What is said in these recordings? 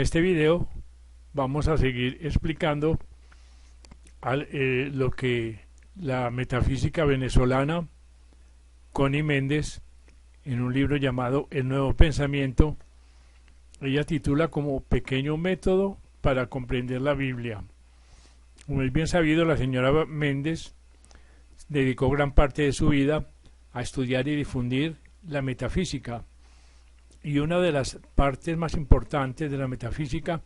En este video vamos a seguir explicando lo que la metafísica venezolana Connie Méndez, en un libro llamado El Nuevo Pensamiento, ella titula como Pequeño Método para comprender la Biblia. Como es bien sabido, la señora Méndez dedicó gran parte de su vida a estudiar y difundir la metafísica. Y una de las partes más importantes de la metafísica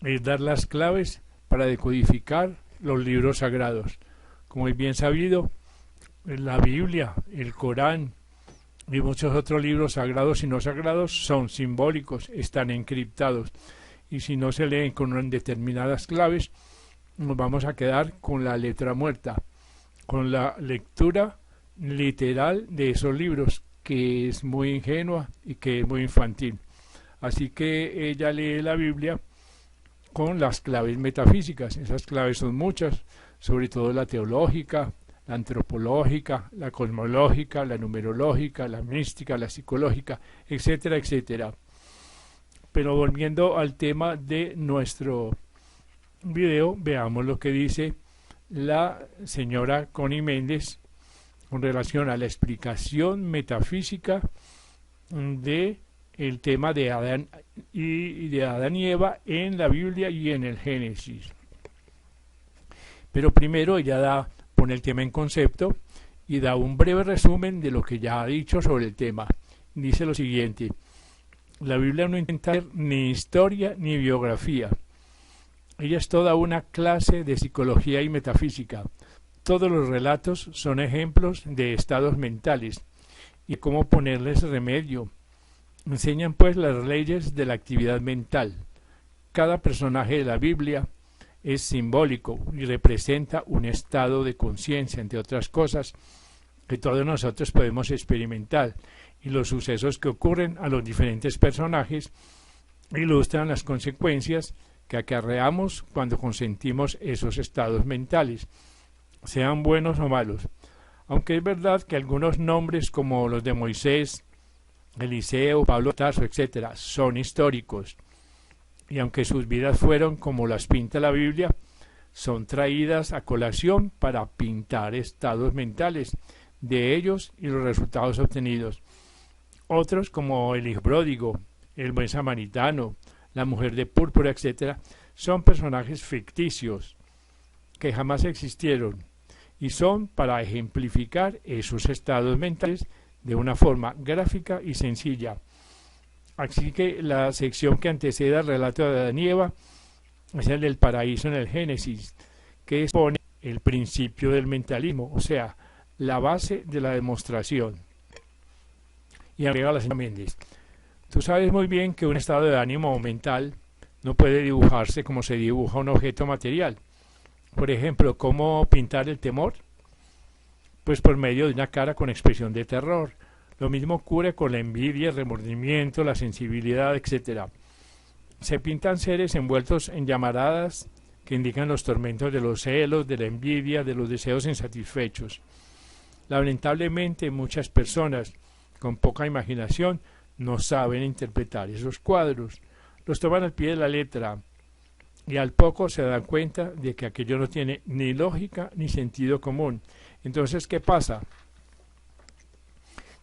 es dar las claves para decodificar los libros sagrados. Como es bien sabido, la Biblia, el Corán y muchos otros libros sagrados y no sagrados son simbólicos, están encriptados. Y si no se leen con determinadas claves, nos vamos a quedar con la letra muerta, con la lectura literal de esos libros, que es muy ingenua y que es muy infantil. Así que ella lee la Biblia con las claves metafísicas. Esas claves son muchas, sobre todo la teológica, la antropológica, la cosmológica, la numerológica, la mística, la psicológica, etcétera, etcétera. Pero volviendo al tema de nuestro video, veamos lo que dice la señora Connie Méndez con relación a la explicación metafísica de el tema de Adán y Eva en la Biblia y en el Génesis. Pero primero ella pone el tema en concepto y da un breve resumen de lo que ya ha dicho sobre el tema. Dice lo siguiente: la Biblia no intenta ser ni historia ni biografía. Ella es toda una clase de psicología y metafísica. Todos los relatos son ejemplos de estados mentales y cómo ponerles remedio. Enseñan pues las leyes de la actividad mental. Cada personaje de la Biblia es simbólico y representa un estado de conciencia, entre otras cosas, que todos nosotros podemos experimentar, y los sucesos que ocurren a los diferentes personajes ilustran las consecuencias que acarreamos cuando consentimos esos estados mentales, sean buenos o malos. Aunque es verdad que algunos nombres como los de Moisés, Eliseo, Pablo Tarso, etc., son históricos, y aunque sus vidas fueron como las pinta la Biblia, son traídas a colación para pintar estados mentales de ellos y los resultados obtenidos. Otros, como el hijo pródigo, el buen samaritano, la mujer de púrpura, etc., son personajes ficticios que jamás existieron y son para ejemplificar esos estados mentales de una forma gráfica y sencilla. Así que la sección que antecede al relato de Adán y Eva es el del paraíso en el Génesis, que expone el principio del mentalismo, o sea, la base de la demostración. Y agrega la señora Méndez: tú sabes muy bien que un estado de ánimo mental no puede dibujarse como se dibuja un objeto material. Por ejemplo, ¿cómo pintar el temor? Pues por medio de una cara con expresión de terror. Lo mismo ocurre con la envidia, el remordimiento, la sensibilidad, etc. Se pintan seres envueltos en llamaradas que indican los tormentos de los celos, de la envidia, de los deseos insatisfechos. Lamentablemente, muchas personas con poca imaginación no saben interpretar esos cuadros. Los toman al pie de la letra y al poco se dan cuenta de que aquello no tiene ni lógica ni sentido común. Entonces, ¿qué pasa?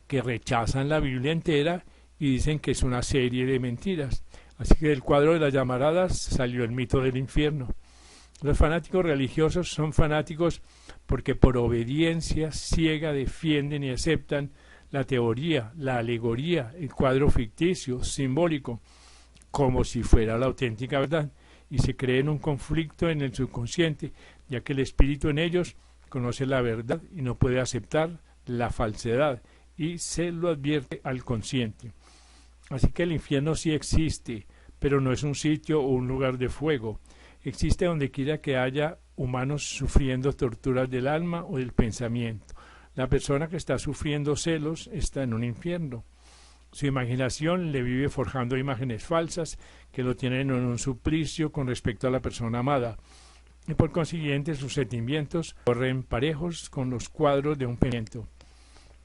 Que rechazan la Biblia entera y dicen que es una serie de mentiras. Así que del cuadro de las llamaradas salió el mito del infierno. Los fanáticos religiosos son fanáticos porque por obediencia ciega defienden y aceptan la teoría, la alegoría, el cuadro ficticio, simbólico, como si fuera la auténtica verdad, y se creen un conflicto en el subconsciente, ya que el espíritu en ellos conoce la verdad y no puede aceptar la falsedad, y se lo advierte al consciente. Así que el infierno sí existe, pero no es un sitio o un lugar de fuego. Existe donde quiera que haya humanos sufriendo torturas del alma o del pensamiento. La persona que está sufriendo celos está en un infierno. Su imaginación le vive forjando imágenes falsas que lo tienen en un suplicio con respecto a la persona amada, y por consiguiente sus sentimientos corren parejos con los cuadros de un pensamiento.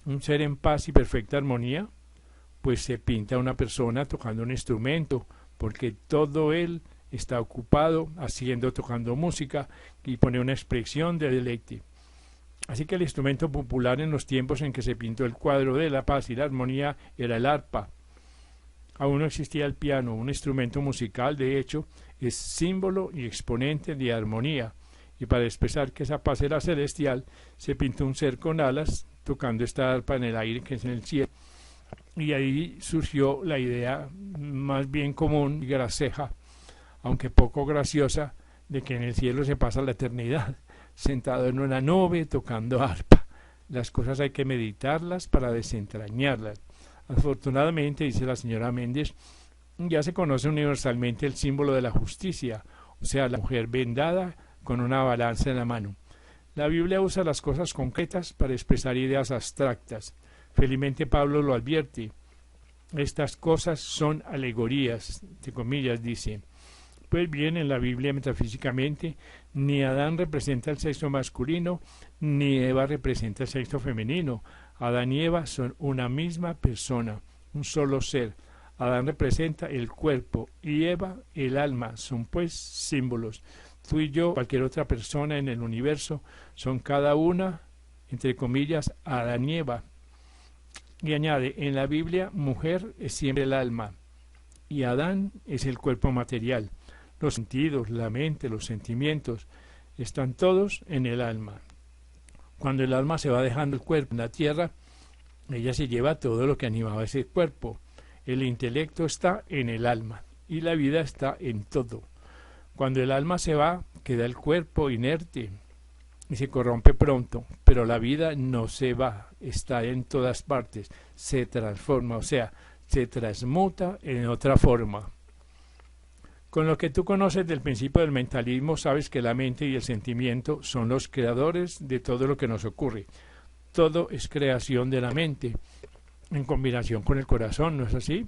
Un ser en paz y perfecta armonía, pues se pinta una persona tocando un instrumento, porque todo él está ocupado tocando música y pone una expresión de deleite. Así que el instrumento popular en los tiempos en que se pintó el cuadro de la paz y la armonía era el arpa. Aún no existía el piano, un instrumento musical, de hecho, es símbolo y exponente de armonía, y para expresar que esa paz era celestial, se pintó un ser con alas, tocando esta arpa en el aire, que es en el cielo, y ahí surgió la idea más bien común y graseja, aunque poco graciosa, de que en el cielo se pasa la eternidad, sentado en una nube tocando arpa. Las cosas hay que meditarlas para desentrañarlas. Afortunadamente, dice la señora Méndez, ya se conoce universalmente el símbolo de la justicia, o sea, la mujer vendada con una balanza en la mano. La Biblia usa las cosas concretas para expresar ideas abstractas. Felizmente Pablo lo advierte. Estas cosas son alegorías, entre comillas, dice. Pues bien, en la Biblia metafísicamente, ni Adán representa el sexo masculino, ni Eva representa el sexo femenino. Adán y Eva son una misma persona, un solo ser. Adán representa el cuerpo y Eva el alma, son pues símbolos. Tú y yo, cualquier otra persona en el universo, son cada una, entre comillas, Adán y Eva. Y añade, en la Biblia, mujer es siempre el alma y Adán es el cuerpo material. Los sentidos, la mente, los sentimientos, están todos en el alma. Cuando el alma se va dejando el cuerpo en la tierra, ella se lleva todo lo que animaba ese cuerpo. El intelecto está en el alma y la vida está en todo. Cuando el alma se va, queda el cuerpo inerte y se corrompe pronto, pero la vida no se va, está en todas partes, se transforma, o sea, se transmuta en otra forma. Con lo que tú conoces del principio del mentalismo, sabes que la mente y el sentimiento son los creadores de todo lo que nos ocurre. Todo es creación de la mente, en combinación con el corazón, ¿no es así?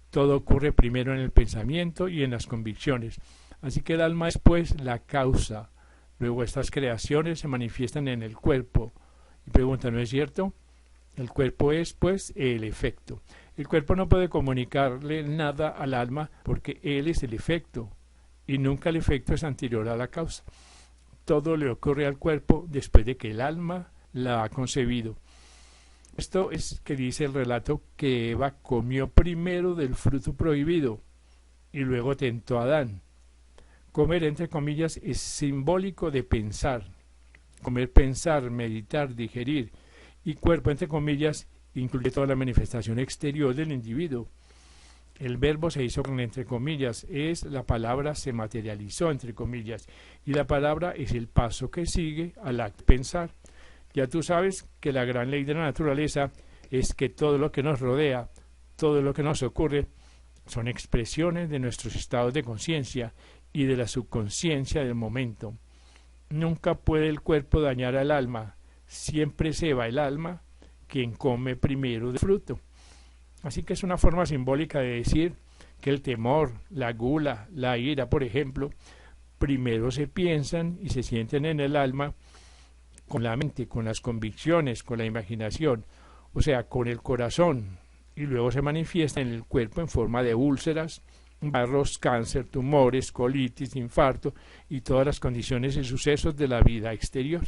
Todo ocurre primero en el pensamiento y en las convicciones. Así que el alma es pues la causa. Luego estas creaciones se manifiestan en el cuerpo. Y pregunta, ¿no es cierto? El cuerpo es pues el efecto. El cuerpo no puede comunicarle nada al alma porque él es el efecto y nunca el efecto es anterior a la causa. Todo le ocurre al cuerpo después de que el alma la ha concebido. Esto es que dice el relato que Eva comió primero del fruto prohibido y luego tentó a Adán. Comer, entre comillas, es simbólico de pensar. Comer, pensar, meditar, digerir. Y cuerpo, entre comillas, incluye toda la manifestación exterior del individuo. El verbo se hizo con entre comillas, la palabra se materializó entre comillas, y la palabra es el paso que sigue al acto de pensar. Ya tú sabes que la gran ley de la naturaleza es que todo lo que nos rodea, todo lo que nos ocurre, son expresiones de nuestros estados de conciencia y de la subconsciencia del momento. Nunca puede el cuerpo dañar al alma, siempre se va el alma quien come primero del fruto. Así que es una forma simbólica de decir que el temor, la gula, la ira, por ejemplo, primero se piensan y se sienten en el alma con la mente, con las convicciones, con la imaginación, o sea, con el corazón, y luego se manifiesta en el cuerpo en forma de úlceras, barros, cáncer, tumores, colitis, infarto y todas las condiciones y sucesos de la vida exterior.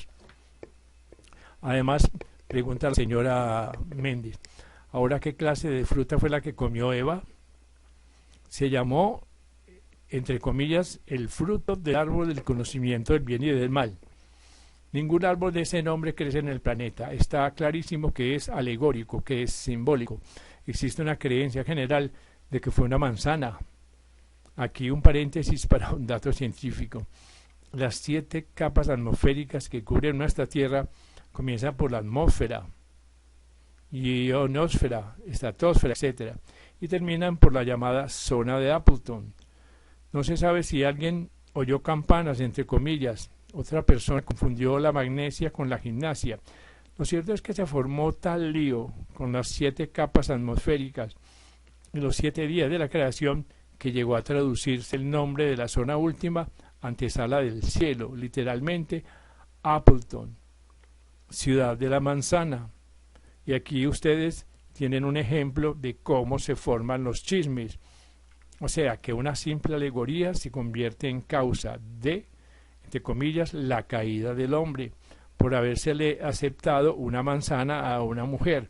Además, pregunta la señora Méndez, ¿ahora qué clase de fruta fue la que comió Eva? Se llamó, entre comillas, el fruto del árbol del conocimiento del bien y del mal. Ningún árbol de ese nombre crece en el planeta. Está clarísimo que es alegórico, que es simbólico. Existe una creencia general de que fue una manzana. Aquí un paréntesis para un dato científico. Las 7 capas atmosféricas que cubren nuestra Tierra comienzan por la atmósfera, ionosfera, estratosfera, etc. y terminan por la llamada zona de Appleton. No se sabe si alguien oyó campanas, entre comillas. Otra persona confundió la magnesia con la gimnasia. Lo cierto es que se formó tal lío con las 7 capas atmosféricas en los 7 días de la creación que llegó a traducirse el nombre de la zona última, antesala del cielo, literalmente Appleton, ciudad de la manzana. Y aquí ustedes tienen un ejemplo de cómo se forman los chismes. O sea que una simple alegoría se convierte en causa de, entre comillas, la caída del hombre, por habérsele aceptado una manzana a una mujer,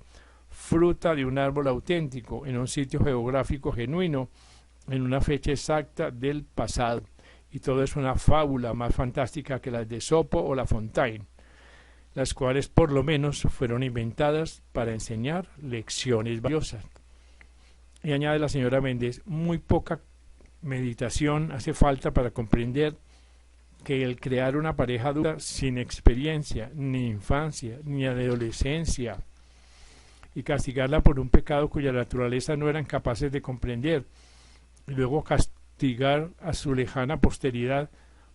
fruta de un árbol auténtico, en un sitio geográfico genuino, en una fecha exacta del pasado. Y todo es una fábula más fantástica que las de Esopo o La Fontaine, las cuales por lo menos fueron inventadas para enseñar lecciones valiosas. Y añade la señora Méndez, muy poca meditación hace falta para comprender que el crear una pareja dura sin experiencia, ni infancia, ni adolescencia, y castigarla por un pecado cuya naturaleza no eran capaces de comprender, y luego castigar a su lejana posteridad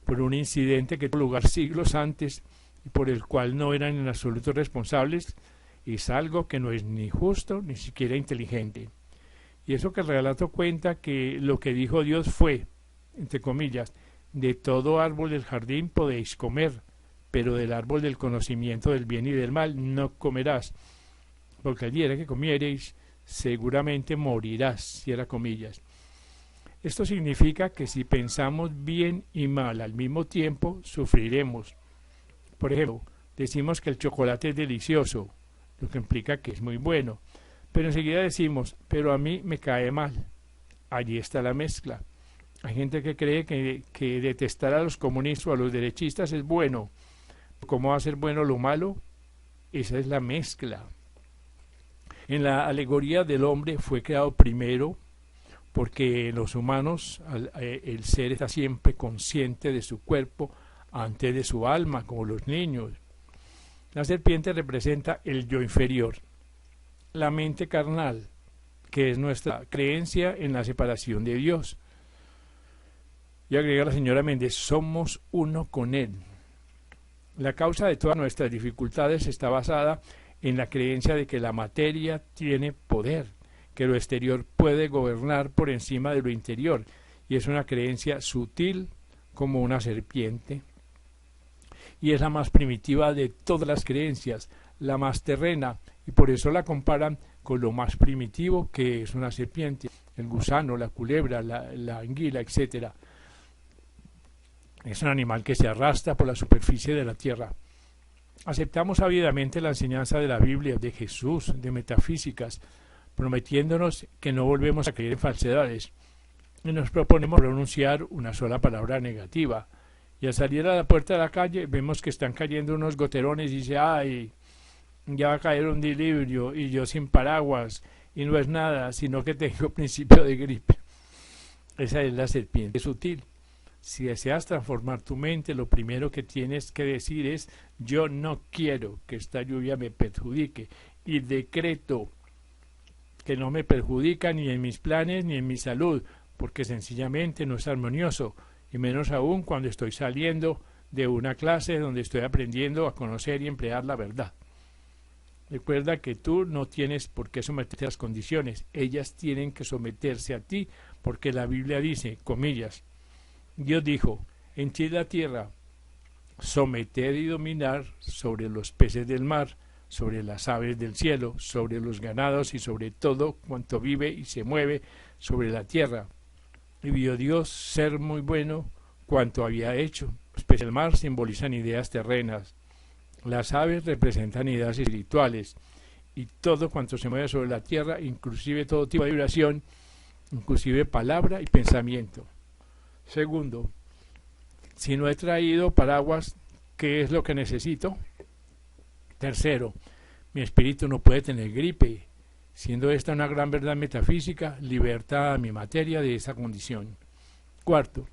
por un incidente que tuvo lugar siglos antes y por el cual no eran en absoluto responsables, es algo que no es ni justo ni siquiera inteligente. Y eso que el relato cuenta que lo que dijo Dios fue, entre comillas, de todo árbol del jardín podéis comer, pero del árbol del conocimiento del bien y del mal no comerás, porque el día que comiereis seguramente morirás, cierra comillas. Esto significa que si pensamos bien y mal al mismo tiempo, sufriremos. Por ejemplo, decimos que el chocolate es delicioso, lo que implica que es muy bueno, pero enseguida decimos, pero a mí me cae mal. Allí está la mezcla. Hay gente que cree que detestar a los comunistas o a los derechistas es bueno. ¿Cómo va a ser bueno lo malo? Esa es la mezcla. En la alegoría del hombre fue creado primero porque los humanos, el ser está siempre consciente de su cuerpo antes de su alma, como los niños. La serpiente representa el yo inferior, la mente carnal, que es nuestra creencia en la separación de Dios. Y agrega la señora Méndez, somos uno con Él. La causa de todas nuestras dificultades está basada en la creencia de que la materia tiene poder, que lo exterior puede gobernar por encima de lo interior, y es una creencia sutil como una serpiente. Y es la más primitiva de todas las creencias, la más terrena, y por eso la comparan con lo más primitivo que es una serpiente, el gusano, la culebra, la anguila, etc. Es un animal que se arrastra por la superficie de la tierra. Aceptamos ávidamente la enseñanza de la Biblia, de Jesús, de metafísicas, prometiéndonos que no volvemos a creer en falsedades, y nos proponemos pronunciar una sola palabra negativa. Y al salir a la puerta de la calle vemos que están cayendo unos goterones y dice, ¡ay! Ya va a caer un diluvio y yo sin paraguas, y no es nada, sino que tengo principio de gripe. Esa es la serpiente sutil. Si deseas transformar tu mente, lo primero que tienes que decir es, yo no quiero que esta lluvia me perjudique, y decreto que no me perjudica ni en mis planes ni en mi salud, porque sencillamente no es armonioso, y menos aún cuando estoy saliendo de una clase donde estoy aprendiendo a conocer y emplear la verdad. Recuerda que tú no tienes por qué someterte a las condiciones, ellas tienen que someterse a ti, porque la Biblia dice, comillas, Dios dijo, henchid la tierra, someter y dominar sobre los peces del mar, sobre las aves del cielo, sobre los ganados y sobre todo cuanto vive y se mueve sobre la tierra. Y vio Dios ser muy bueno cuanto había hecho. Los peces del mar simbolizan ideas terrenas, las aves representan ideas espirituales, y todo cuanto se mueve sobre la tierra, inclusive todo tipo de vibración, inclusive palabra y pensamiento. Segundo, si no he traído paraguas, ¿qué es lo que necesito? Tercero, mi espíritu no puede tener gripe. Siendo esta una gran verdad metafísica, liberta a mi materia de esa condición. Cuarto,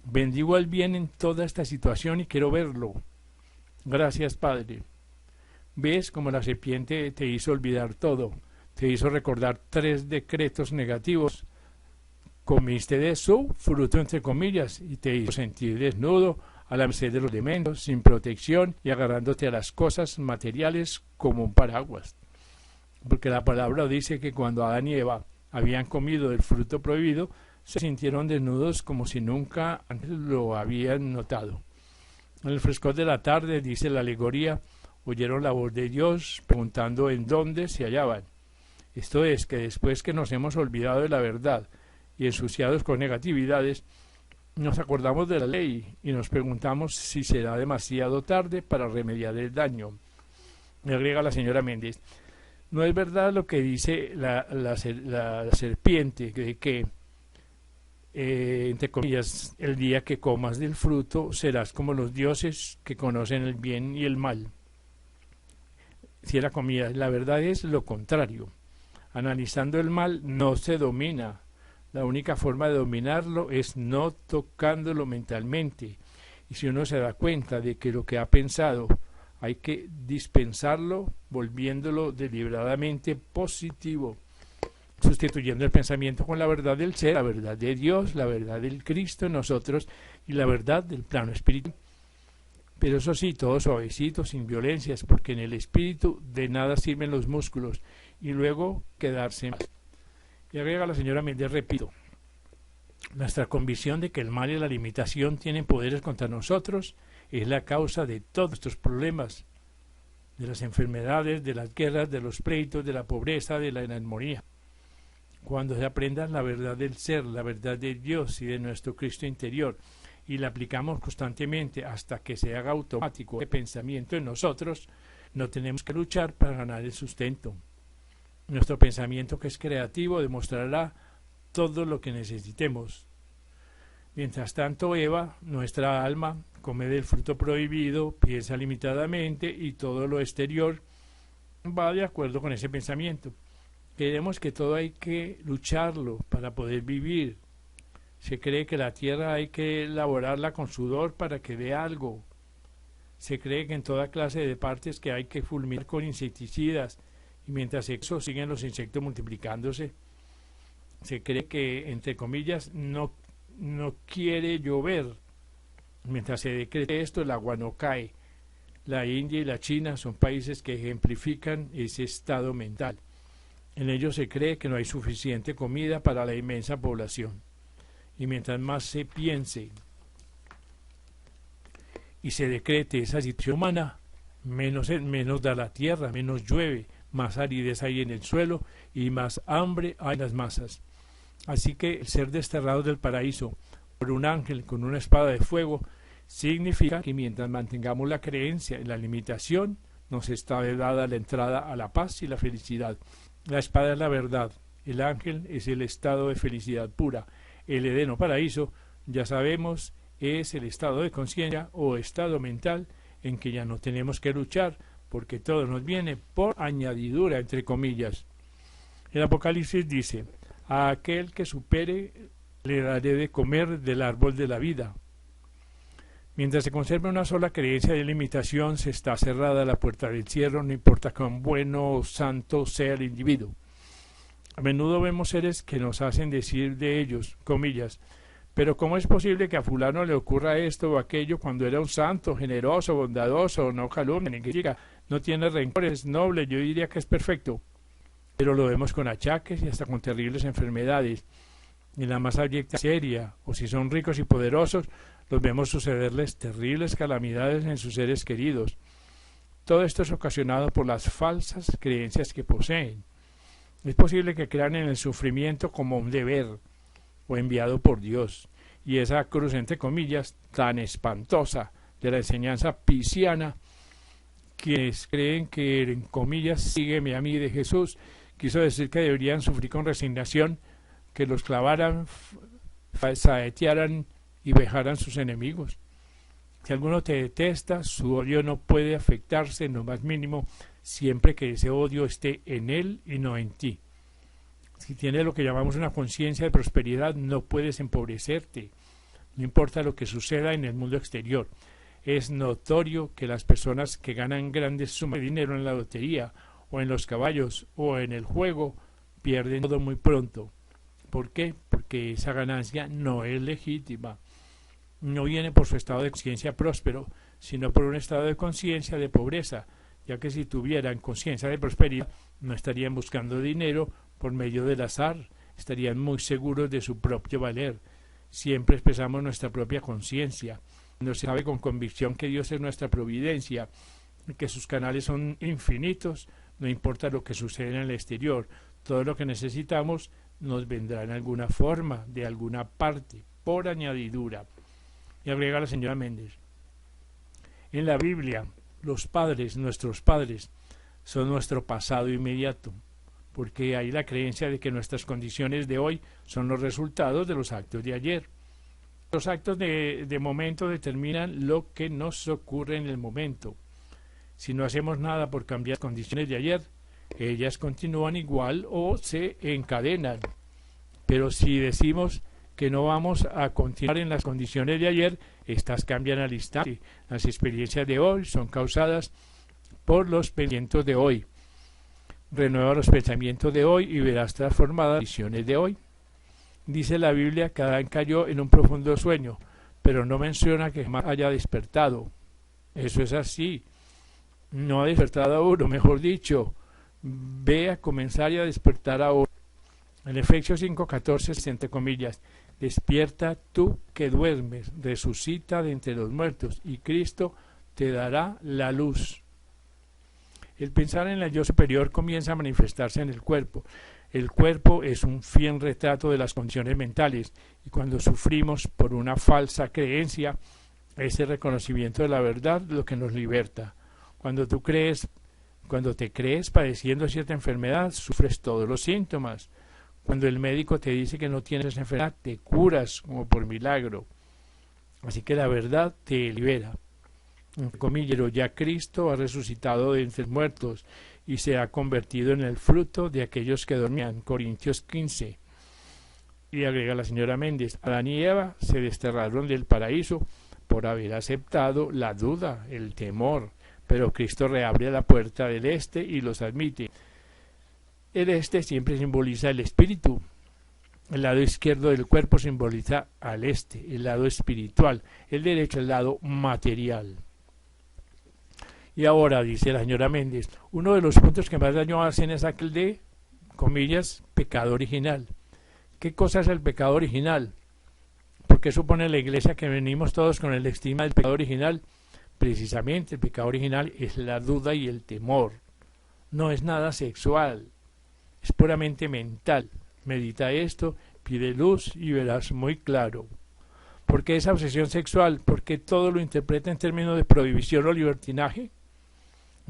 bendigo el bien en toda esta situación y quiero verlo. Gracias, Padre. ¿Ves cómo la serpiente te hizo olvidar todo? Te hizo recordar 3 decretos negativos. Comiste de su fruto, entre comillas, y te hizo sentir desnudo, a la merced de los elementos, sin protección y agarrándote a las cosas materiales como un paraguas. Porque la palabra dice que cuando Adán y Eva habían comido del fruto prohibido, se sintieron desnudos como si nunca antes lo habían notado. En el frescor de la tarde, dice la alegoría, oyeron la voz de Dios preguntando en dónde se hallaban. Esto es, que después que nos hemos olvidado de la verdad y ensuciados con negatividades, nos acordamos de la ley y nos preguntamos si será demasiado tarde para remediar el daño. Me agrega la señora Méndez. No es verdad lo que dice la serpiente, de que, entre comillas, el día que comas del fruto serás como los dioses que conocen el bien y el mal. Si era comida, la verdad es lo contrario. Analizando el mal no se domina. La única forma de dominarlo es no tocándolo mentalmente. Y si uno se da cuenta de que lo que ha pensado hay que dispensarlo, volviéndolo deliberadamente positivo, sustituyendo el pensamiento con la verdad del ser, la verdad de Dios, la verdad del Cristo en nosotros y la verdad del plano espiritual. Pero eso sí, todo suavecito, sin violencias, porque en el espíritu de nada sirven los músculos y luego quedarse mal. Y agrega la señora Méndez, repito, nuestra convicción de que el mal y la limitación tienen poderes contra nosotros es la causa de todos estos problemas, de las enfermedades, de las guerras, de los pleitos, de la pobreza, de la inarmonía. Cuando se aprenda la verdad del ser, la verdad de Dios y de nuestro Cristo interior, y la aplicamos constantemente hasta que se haga automático el pensamiento en nosotros, no tenemos que luchar para ganar el sustento. Nuestro pensamiento, que es creativo, demostrará todo lo que necesitemos. Mientras tanto, Eva, nuestra alma, come del fruto prohibido, piensa limitadamente y todo lo exterior va de acuerdo con ese pensamiento. Creemos que todo hay que lucharlo para poder vivir. Se cree que la tierra hay que elaborarla con sudor para que dé algo. Se cree que en toda clase de partes que hay que fulminar con insecticidas, y mientras eso siguen los insectos multiplicándose. Se cree que, entre comillas, no quiere llover. Mientras se decrete esto, el agua no cae. La India y la China son países que ejemplifican ese estado mental. En ellos se cree que no hay suficiente comida para la inmensa población. Y mientras más se piense y se decrete esa situación humana, menos da la tierra, menos llueve, más aridez hay en el suelo y más hambre hay en las masas. Así que el ser desterrado del paraíso por un ángel con una espada de fuego significa que mientras mantengamos la creencia en la limitación, nos está dada la entrada a la paz y la felicidad. La espada es la verdad, el ángel es el estado de felicidad pura, el Edén o paraíso, ya sabemos, es el estado de conciencia o estado mental en que ya no tenemos que luchar, porque todo nos viene por añadidura, entre comillas. El Apocalipsis dice, a aquel que supere le daré de comer del árbol de la vida. Mientras se conserva una sola creencia de limitación, se está cerrada la puerta del cielo, no importa cuán bueno o santo sea el individuo. A menudo vemos seres que nos hacen decir de ellos, comillas, pero ¿cómo es posible que a fulano le ocurra esto o aquello cuando era un santo, generoso, bondadoso, no calumnia, ni crítica, no tiene rencores, es noble, yo diría que es perfecto? Pero lo vemos con achaques y hasta con terribles enfermedades. En la más abyecta seria, o si son ricos y poderosos, los vemos sucederles terribles calamidades en sus seres queridos. Todo esto es ocasionado por las falsas creencias que poseen. Es posible que crean en el sufrimiento como un deber, o enviado por Dios, y esa cruz, entre comillas, tan espantosa de la enseñanza pisciana, quienes creen que, en comillas, sígueme a mí de Jesús, quiso decir que deberían sufrir con resignación, que los clavaran, saetearan y vejaran sus enemigos. Si alguno te detesta, su odio no puede afectarse en lo más mínimo, siempre que ese odio esté en él y no en ti. Si tienes lo que llamamos una conciencia de prosperidad, no puedes empobrecerte, no importa lo que suceda en el mundo exterior. Es notorio que las personas que ganan grandes sumas de dinero en la lotería, o en los caballos, o en el juego, pierden todo muy pronto. ¿Por qué? Porque esa ganancia no es legítima. No viene por su estado de conciencia próspero, sino por un estado de conciencia de pobreza, ya que si tuvieran conciencia de prosperidad, no estarían buscando dinero por medio del azar, estarían muy seguros de su propio valer. Siempre expresamos nuestra propia conciencia. No se sabe con convicción que Dios es nuestra providencia, que sus canales son infinitos, no importa lo que suceda en el exterior. Todo lo que necesitamos nos vendrá en alguna forma, de alguna parte, por añadidura. Y agrega la señora Méndez: en la Biblia, los padres, nuestros padres, son nuestro pasado inmediato, porque hay la creencia de que nuestras condiciones de hoy son los resultados de los actos de ayer. Los actos de momento determinan lo que nos ocurre en el momento. Si no hacemos nada por cambiar las condiciones de ayer, ellas continúan igual o se encadenan. Pero si decimos que no vamos a continuar en las condiciones de ayer, estas cambian al instante. Las experiencias de hoy son causadas por los pensamientos de hoy. Renueva los pensamientos de hoy y verás transformadas las visiones de hoy. Dice la Biblia que Adán cayó en un profundo sueño, pero no menciona que jamás haya despertado. Eso es así. No ha despertado aún, o mejor dicho, ve a comenzar y a despertar ahora. En Efesios 5:14, entre comillas, despierta tú que duermes, resucita de entre los muertos, y Cristo te dará la luz. El pensar en el yo superior comienza a manifestarse en el cuerpo. El cuerpo es un fiel retrato de las condiciones mentales, y cuando sufrimos por una falsa creencia, ese reconocimiento de la verdad es lo que nos liberta. Cuando te crees padeciendo cierta enfermedad, sufres todos los síntomas. Cuando el médico te dice que no tienes esa enfermedad, te curas como por milagro. Así que la verdad te libera. Entre comillas, ya Cristo ha resucitado de entre los muertos y se ha convertido en el fruto de aquellos que dormían. Corintios 15. Y agrega la señora Méndez: Adán y Eva se desterraron del paraíso por haber aceptado la duda, el temor, pero Cristo reabre la puerta del este y los admite. El este siempre simboliza el espíritu. El lado izquierdo del cuerpo simboliza al este, el lado espiritual, el derecho el lado material. Y ahora, dice la señora Méndez, uno de los puntos que más daño hacen es aquel de, comillas, pecado original. ¿Qué cosa es el pecado original? ¿Por qué supone la Iglesia que venimos todos con el estigma del pecado original? Precisamente el pecado original es la duda y el temor. No es nada sexual, es puramente mental. Medita esto, pide luz y verás muy claro. ¿Por qué esa obsesión sexual? ¿Por qué todo lo interpreta en términos de prohibición o libertinaje?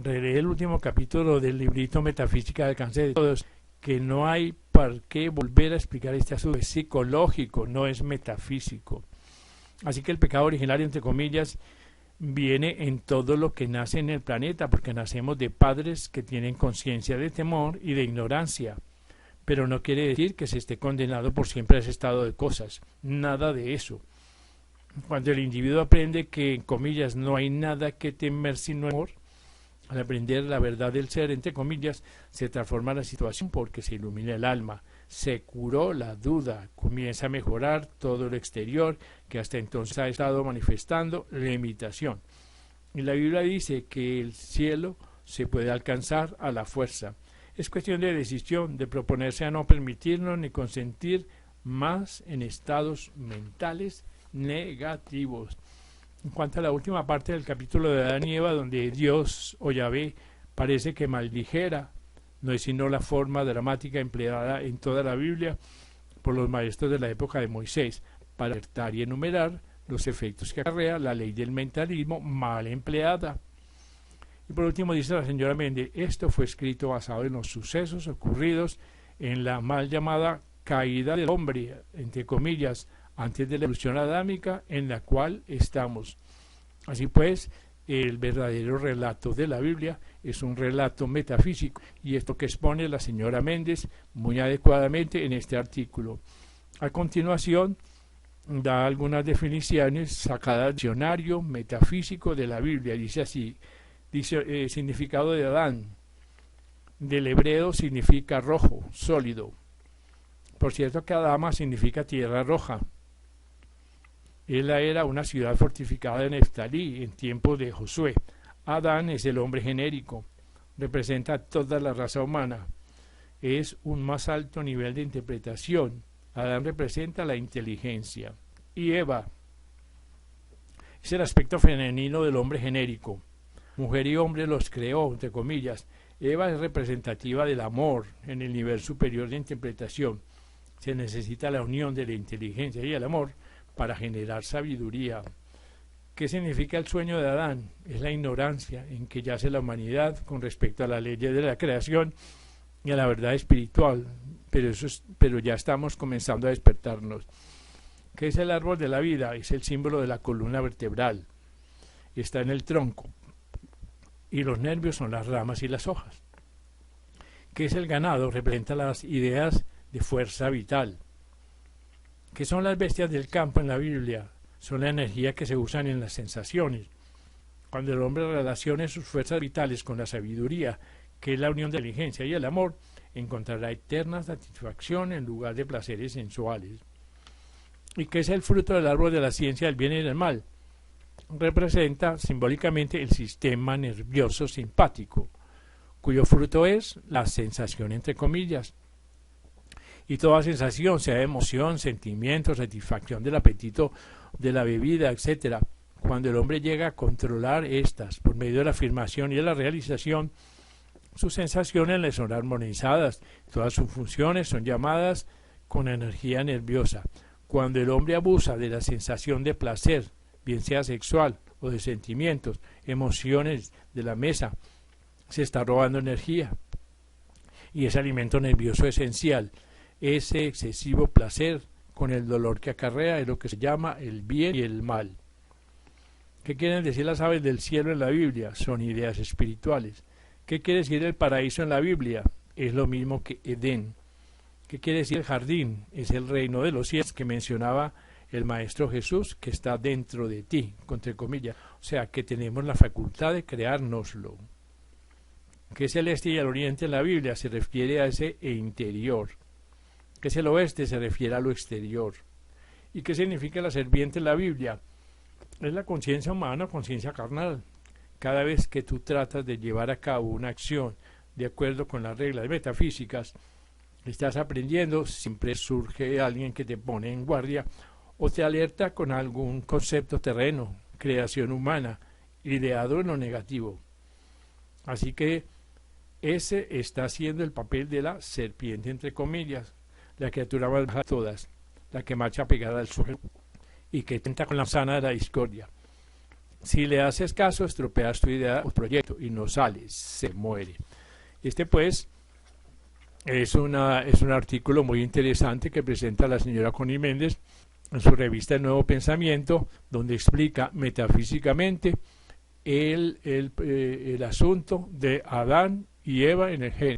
Relee el último capítulo del librito Metafísica del Alcance de Todos, que no hay por qué volver a explicar este asunto. Es psicológico, no es metafísico. Así que el pecado original, entre comillas, viene en todo lo que nace en el planeta, porque nacemos de padres que tienen conciencia de temor y de ignorancia. Pero no quiere decir que se esté condenado por siempre a ese estado de cosas. Nada de eso. Cuando el individuo aprende que, en comillas, no hay nada que temer sino amor, al aprender la verdad del ser, entre comillas, se transforma la situación porque se ilumina el alma. Se curó la duda, comienza a mejorar todo lo exterior que hasta entonces ha estado manifestando la imitación. Y la Biblia dice que el cielo se puede alcanzar a la fuerza. Es cuestión de decisión, de proponerse a no permitirnos ni consentir más en estados mentales negativos. En cuanto a la última parte del capítulo de Adán y Eva, donde Dios o Yahvé parece que maldijera, no es sino la forma dramática empleada en toda la Biblia por los maestros de la época de Moisés para alertar y enumerar los efectos que acarrea la ley del mentalismo mal empleada. Y por último dice la señora Méndez, esto fue escrito basado en los sucesos ocurridos en la mal llamada caída del hombre, entre comillas, antes de la evolución adámica en la cual estamos. Así pues, el verdadero relato de la Biblia es un relato metafísico, y esto que expone la señora Méndez muy adecuadamente en este artículo. A continuación, da algunas definiciones sacadas del diccionario metafísico de la Biblia. Dice así, significado de Adán, del hebreo significa rojo, sólido. Por cierto que Adama significa tierra roja. Ella era una ciudad fortificada en Neftalí en tiempos de Josué. Adán es el hombre genérico, representa a toda la raza humana. Es un más alto nivel de interpretación. Adán representa la inteligencia. Y Eva es el aspecto femenino del hombre genérico. Mujer y hombre los creó, entre comillas. Eva es representativa del amor en el nivel superior de interpretación. Se necesita la unión de la inteligencia y el amor para generar sabiduría. ¿Qué significa el sueño de Adán? Es la ignorancia en que yace la humanidad con respecto a la ley de la creación y a la verdad espiritual, pero ya estamos comenzando a despertarnos. ¿Qué es el árbol de la vida? Es el símbolo de la columna vertebral. Está en el tronco y los nervios son las ramas y las hojas. ¿Qué es el ganado? Representa las ideas de fuerza vital. ¿Qué son las bestias del campo en la Biblia? Son la energía que se usan en las sensaciones. Cuando el hombre relacione sus fuerzas vitales con la sabiduría, que es la unión de la inteligencia y el amor, encontrará eterna satisfacción en lugar de placeres sensuales. ¿Y qué es el fruto del árbol de la ciencia del bien y del mal? Representa simbólicamente el sistema nervioso simpático, cuyo fruto es la sensación entre comillas. Y toda sensación, sea de emoción, sentimiento, satisfacción del apetito de la bebida, etc., cuando el hombre llega a controlar estas por medio de la afirmación y de la realización, sus sensaciones le son armonizadas, todas sus funciones son llamadas con energía nerviosa. Cuando el hombre abusa de la sensación de placer, bien sea sexual o de sentimientos, emociones de la mesa, se está robando energía. Y ese alimento nervioso esencial, ese excesivo placer con el dolor que acarrea, es lo que se llama el bien y el mal. ¿Qué quieren decir las aves del cielo en la Biblia? Son ideas espirituales. ¿Qué quiere decir el paraíso en la Biblia? Es lo mismo que Edén. ¿Qué quiere decir el jardín? Es el reino de los cielos que mencionaba el Maestro Jesús, que está dentro de ti, entre comillas. O sea, que tenemos la facultad de creárnoslo. ¿Qué es el este y el oriente en la Biblia? Se refiere a ese interior. ¿Qué es el oeste? Se refiere a lo exterior. ¿Y qué significa la serpiente en la Biblia? Es la conciencia humana, conciencia carnal. Cada vez que tú tratas de llevar a cabo una acción de acuerdo con las reglas metafísicas, estás aprendiendo, siempre surge alguien que te pone en guardia o te alerta con algún concepto terreno, creación humana, ideado en lo negativo. Así que ese está haciendo el papel de la serpiente, entre comillas, la criatura más baja de todas, la que marcha pegada al suelo y que tenta con la sana de la discordia. Si le haces caso, estropeas tu idea o proyecto y no sales, se muere. Este pues es un artículo muy interesante que presenta la señora Connie Méndez en su revista El Nuevo Pensamiento, donde explica metafísicamente el asunto de Adán y Eva en el género.